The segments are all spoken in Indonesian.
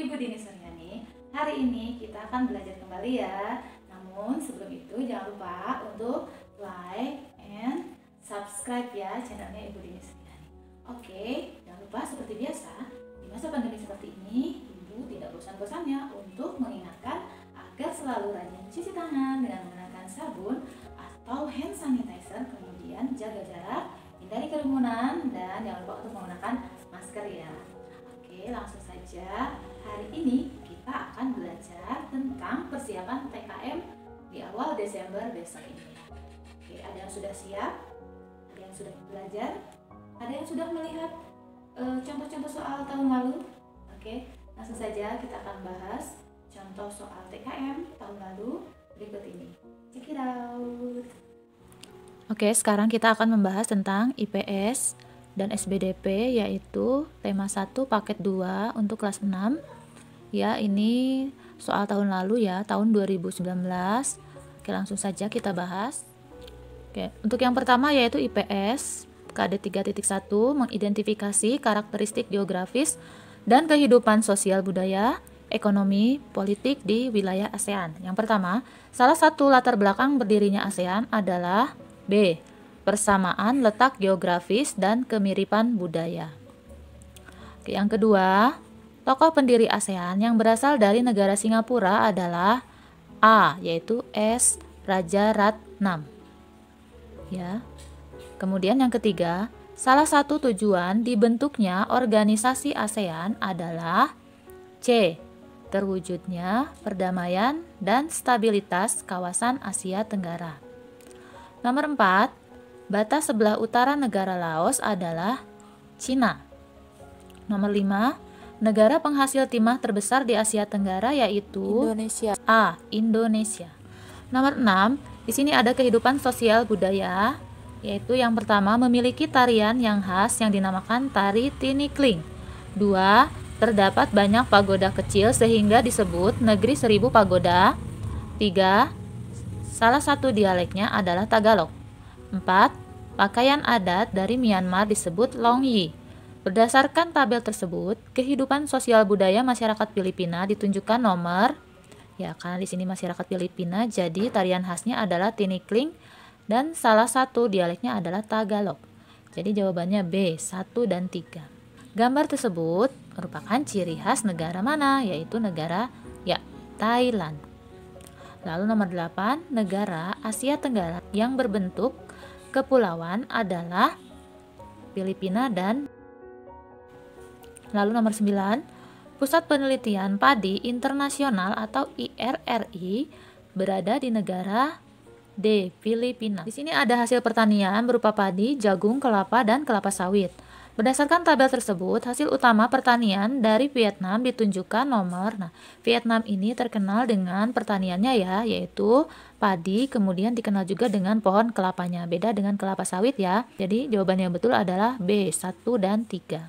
Ibu Dini Suryani. Hari ini kita akan belajar kembali ya. Namun sebelum itu jangan lupa untuk like and subscribe ya channelnya Ibu Dini Suryani. Oke, jangan lupa seperti biasa, di masa pandemi seperti ini, Ibu tidak bosan-bosannya untuk mengingatkan agar selalu rajin cuci tangan dengan menggunakan sabun atau hand sanitizer, kemudian jaga jarak, hindari kerumunan, dan jangan lupa untuk menggunakan masker ya. Oke, langsung saja. Hari ini kita akan belajar tentang persiapan TKM di awal Desember besok ini. Oke, ada yang sudah siap? Ada yang sudah belajar? Ada yang sudah melihat contoh-contoh soal tahun lalu? Oke, langsung saja kita akan bahas contoh soal TKM tahun lalu berikut ini. Check it out. Oke, sekarang kita akan membahas tentang IPS dan SBDP, yaitu tema 1 paket 2 untuk kelas 6. Ya, ini soal tahun lalu ya, tahun 2019. Oke, langsung saja kita bahas. Oke, untuk yang pertama yaitu IPS KD 3.1, mengidentifikasi karakteristik geografis dan kehidupan sosial budaya, ekonomi, politik di wilayah ASEAN. Yang pertama, salah satu latar belakang berdirinya ASEAN adalah B. Persamaan letak geografis dan kemiripan budaya. Oke, yang kedua, tokoh pendiri ASEAN yang berasal dari negara Singapura adalah A, yaitu S. Rajaratnam. Ya. Kemudian yang ketiga, salah satu tujuan dibentuknya organisasi ASEAN adalah C. Terwujudnya perdamaian dan stabilitas kawasan Asia Tenggara. Nomor 4, batas sebelah utara negara Laos adalah Cina. Nomor 5, negara penghasil timah terbesar di Asia Tenggara yaitu Indonesia. A. Indonesia. Nomor 6, di sini ada kehidupan sosial budaya, yaitu yang pertama memiliki tarian yang khas yang dinamakan tari tinikling. 2, terdapat banyak pagoda kecil sehingga disebut negeri 1000 pagoda. 3, salah satu dialeknya adalah Tagalog. 4, pakaian adat dari Myanmar disebut Longyi. Berdasarkan tabel tersebut, kehidupan sosial budaya masyarakat Filipina ditunjukkan nomor, ya karena di sini masyarakat Filipina, jadi tarian khasnya adalah tinikling dan salah satu dialeknya adalah Tagalog. Jadi jawabannya B, 1 dan 3. Gambar tersebut merupakan ciri khas negara mana? Yaitu negara Thailand. Lalu nomor 8, negara Asia Tenggara yang berbentuk kepulauan adalah Filipina dan lalu nomor 9, Pusat Penelitian Padi Internasional atau IRRI berada di negara D, Filipina. Di sini ada hasil pertanian berupa padi, jagung, kelapa, dan kelapa sawit. Berdasarkan tabel tersebut, hasil utama pertanian dari Vietnam ditunjukkan nomor. Nah, Vietnam ini terkenal dengan pertaniannya ya, yaitu padi, kemudian dikenal juga dengan pohon kelapanya. Beda dengan kelapa sawit ya. Jadi jawabannya betul adalah B, 1 dan 3.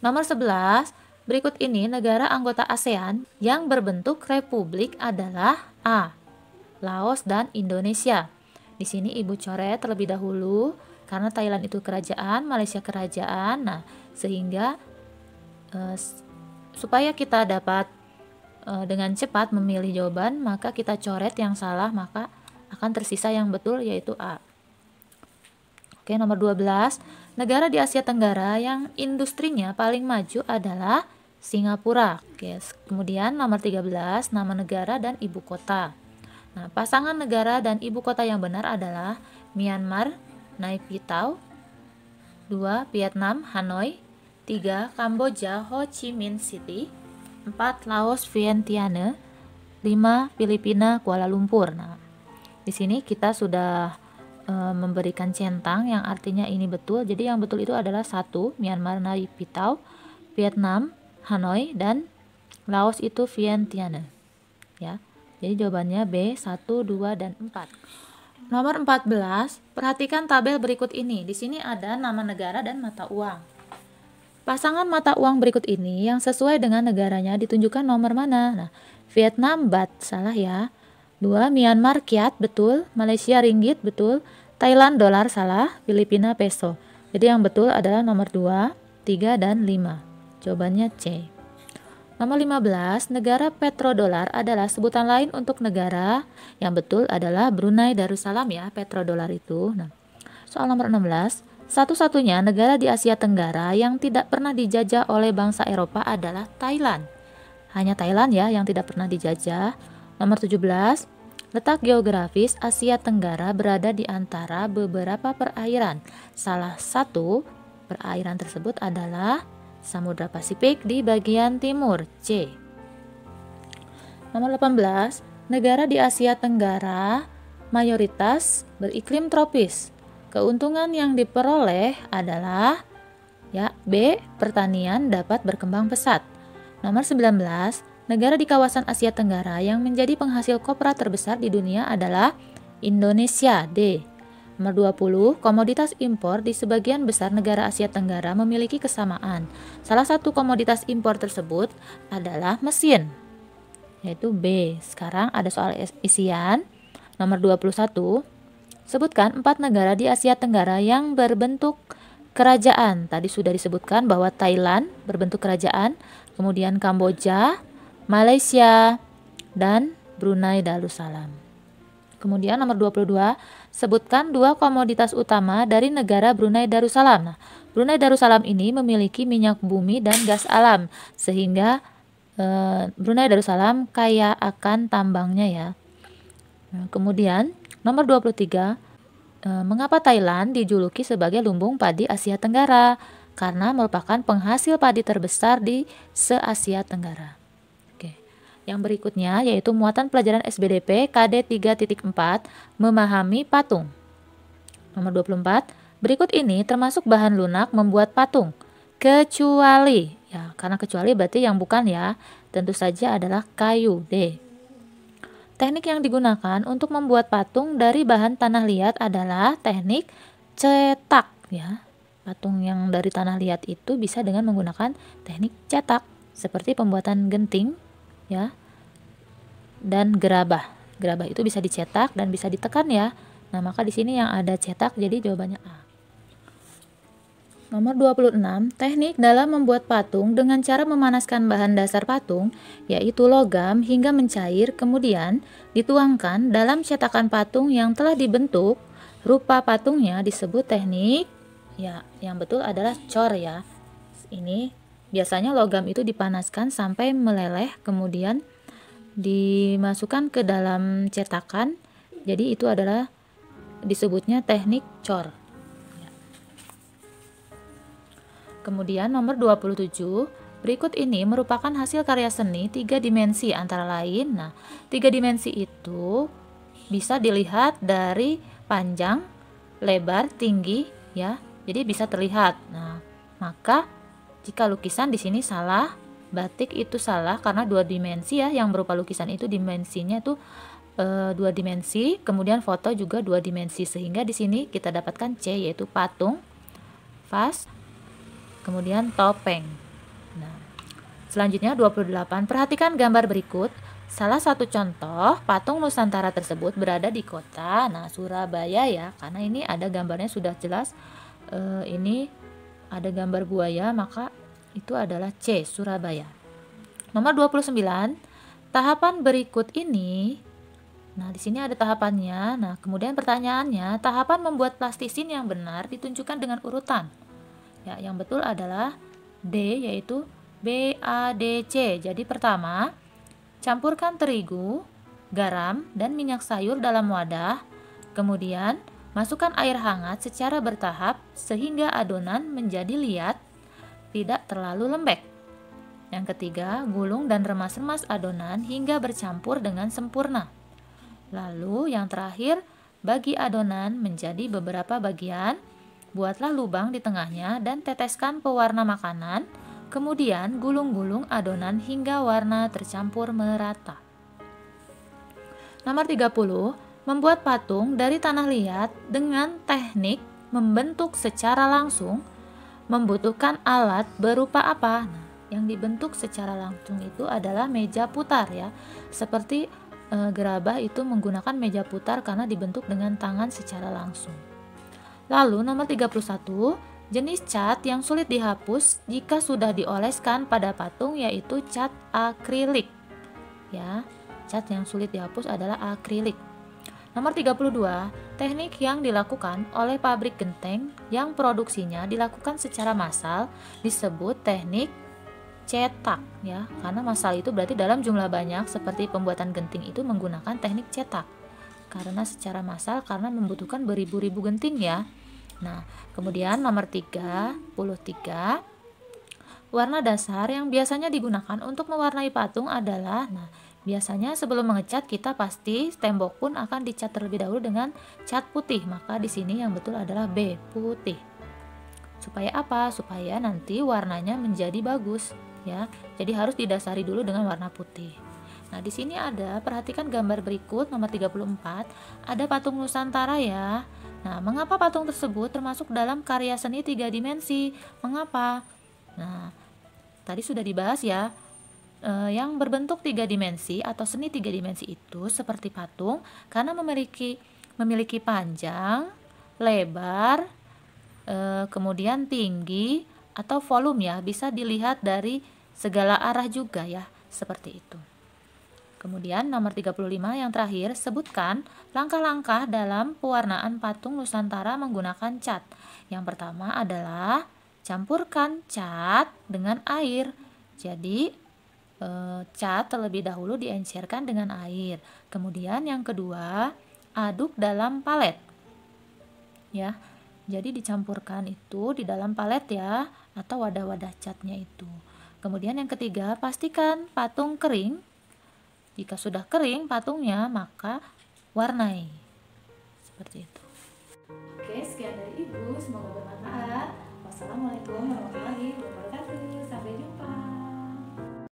Nomor 11, berikut ini negara anggota ASEAN yang berbentuk republik adalah A. Laos dan Indonesia. Di sini Ibu coret terlebih dahulu karena Thailand itu kerajaan, Malaysia kerajaan. Nah, sehingga supaya kita dapat dengan cepat memilih jawaban, maka kita coret yang salah, maka akan tersisa yang betul yaitu A. Oke, nomor 12, negara di Asia Tenggara yang industrinya paling maju adalah Singapura. Oke, kemudian nomor 13, nama negara dan ibu kota. Nah, pasangan negara dan ibu kota yang benar adalah Myanmar, Naypyidaw. 2, Vietnam, Hanoi. 3, Kamboja, Ho Chi Minh City. 4, Laos, Vientiane. 5, Filipina, Kuala Lumpur. Nah, di sini kita sudah memberikan centang yang artinya ini betul. Jadi yang betul itu adalah 1, Myanmar, Naypyidaw. Vietnam, Hanoi, dan Laos itu Vientiane. Ya. Jadi jawabannya B, 1, 2, dan 4. Nomor 14, perhatikan tabel berikut ini. Di sini ada nama negara dan mata uang. Pasangan mata uang berikut ini yang sesuai dengan negaranya ditunjukkan nomor mana? Nah, Vietnam baht, salah ya. 2, Myanmar kyat, betul. Malaysia ringgit, betul. Thailand dolar, salah. Filipina peso. Jadi yang betul adalah nomor 2, 3, dan 5. Jawabannya C. Nomor 15, negara petrodolar adalah sebutan lain untuk negara. Yang betul adalah Brunei Darussalam ya, petrodolar itu. Nah, soal nomor 16, satu-satunya negara di Asia Tenggara yang tidak pernah dijajah oleh bangsa Eropa adalah Thailand. Hanya Thailand ya yang tidak pernah dijajah. Nomor 17, letak geografis Asia Tenggara berada di antara beberapa perairan. Salah satu perairan tersebut adalah Samudra Pasifik di bagian timur, C. Nomor 18, negara di Asia Tenggara mayoritas beriklim tropis. Keuntungan yang diperoleh adalah ya B. Pertanian dapat berkembang pesat. Nomor 19, negara di kawasan Asia Tenggara yang menjadi penghasil kopra terbesar di dunia adalah Indonesia, D. Nomor 20, komoditas impor di sebagian besar negara Asia Tenggara memiliki kesamaan. Salah satu komoditas impor tersebut adalah mesin, yaitu B. Sekarang ada soal isian. Nomor 21, sebutkan 4 negara di Asia Tenggara yang berbentuk kerajaan. Tadi sudah disebutkan bahwa Thailand berbentuk kerajaan, kemudian Kamboja, Malaysia, dan Brunei Darussalam. Kemudian nomor 22, sebutkan 2 komoditas utama dari negara Brunei Darussalam. Nah, Brunei Darussalam ini memiliki minyak bumi dan gas alam, sehingga Brunei Darussalam kaya akan tambangnya ya. Nah, kemudian nomor 23, mengapa Thailand dijuluki sebagai lumbung padi Asia Tenggara? Karena merupakan penghasil padi terbesar di se-Asia Tenggara. Yang berikutnya yaitu muatan pelajaran SBDP KD 3.4 memahami patung. Nomor 24, berikut ini termasuk bahan lunak membuat patung. Kecuali, ya karena kecuali berarti yang bukan ya, tentu saja adalah kayu, D. Teknik yang digunakan untuk membuat patung dari bahan tanah liat adalah teknik cetak ya. Patung yang dari tanah liat itu bisa dengan menggunakan teknik cetak seperti pembuatan genting ya, dan gerabah. Gerabah itu bisa dicetak dan bisa ditekan ya. Nah, maka di sini yang ada cetak jadi jawabannya A. Nomor 26, teknik dalam membuat patung dengan cara memanaskan bahan dasar patung, yaitu logam hingga mencair, kemudian dituangkan dalam cetakan patung yang telah dibentuk. Rupa patungnya disebut teknik ya, yang betul adalah cor ya. Ini biasanya logam itu dipanaskan sampai meleleh, kemudian dimasukkan ke dalam cetakan. Jadi itu adalah disebutnya teknik cor. Kemudian nomor 27, berikut ini merupakan hasil karya seni 3 dimensi antara lain. Nah, 3 dimensi itu bisa dilihat dari panjang, lebar, tinggi ya. Jadi bisa terlihat. Nah, maka jika lukisan di sini salah, batik itu salah karena 2 dimensi ya, yang berupa lukisan itu dimensinya itu 2 dimensi, kemudian foto juga 2 dimensi, sehingga di sini kita dapatkan C yaitu patung, vas, kemudian topeng. Nah, selanjutnya 28, perhatikan gambar berikut. Salah satu contoh patung Nusantara tersebut berada di kota Surabaya ya, karena ini ada gambarnya sudah jelas. Ini ada gambar buaya, maka itu adalah C, Surabaya. Nomor 29, tahapan berikut ini. Nah, di sini ada tahapannya. Nah, kemudian pertanyaannya, tahapan membuat plastisin yang benar ditunjukkan dengan urutan. Ya, yang betul adalah D, yaitu BADC. Jadi pertama, campurkan terigu, garam, dan minyak sayur dalam wadah. Kemudian, masukkan air hangat secara bertahap sehingga adonan menjadi liat, tidak terlalu lembek. Yang ketiga, gulung dan remas-remas adonan hingga bercampur dengan sempurna. Lalu yang terakhir, bagi adonan menjadi beberapa bagian, buatlah lubang di tengahnya dan teteskan pewarna makanan, kemudian gulung-gulung adonan hingga warna tercampur merata. Nomor 30, membuat patung dari tanah liat dengan teknik membentuk secara langsung membutuhkan alat berupa apa? Nah, yang dibentuk secara langsung itu adalah meja putar ya. Seperti gerabah itu menggunakan meja putar karena dibentuk dengan tangan secara langsung. Lalu nomor 31, Jenis cat yang sulit dihapus jika sudah dioleskan pada patung yaitu cat akrilik. Ya, cat yang sulit dihapus adalah akrilik. Nomor 32, teknik yang dilakukan oleh pabrik genteng yang produksinya dilakukan secara massal disebut teknik cetak, ya. Karena massal itu berarti dalam jumlah banyak, seperti pembuatan genting itu menggunakan teknik cetak. Karena secara massal karena membutuhkan beribu-ribu genting, ya. Nah, kemudian nomor 33, warna dasar yang biasanya digunakan untuk mewarnai patung adalah, biasanya sebelum mengecat kita pasti tembok pun akan dicat terlebih dahulu dengan cat putih. Maka di sini yang betul adalah B, putih. Supaya apa? Supaya nanti warnanya menjadi bagus, ya. Jadi harus didasari dulu dengan warna putih. Nah, di sini perhatikan gambar berikut nomor 34, ada patung Nusantara, ya. Nah, mengapa patung tersebut termasuk dalam karya seni 3 dimensi? Mengapa? Nah, tadi sudah dibahas, ya. Yang berbentuk 3 dimensi atau seni 3 dimensi itu seperti patung karena memiliki panjang, lebar, kemudian tinggi atau volume, ya. Bisa dilihat dari segala arah juga, ya, seperti itu. Kemudian nomor 35 yang terakhir, sebutkan langkah-langkah dalam pewarnaan patung Nusantara menggunakan cat. Yang pertama adalah campurkan cat dengan air. Jadi cat terlebih dahulu diencerkan dengan air. Kemudian yang kedua, aduk dalam palet. Ya. Jadi dicampurkan itu di dalam palet, ya, atau wadah-wadah catnya itu. Kemudian yang ketiga, pastikan patung kering. Jika sudah kering patungnya, maka warnai. Seperti itu. Oke, sekian dari Ibu. Semoga bermanfaat. Wassalamualaikum warahmatullahi wabarakatuh.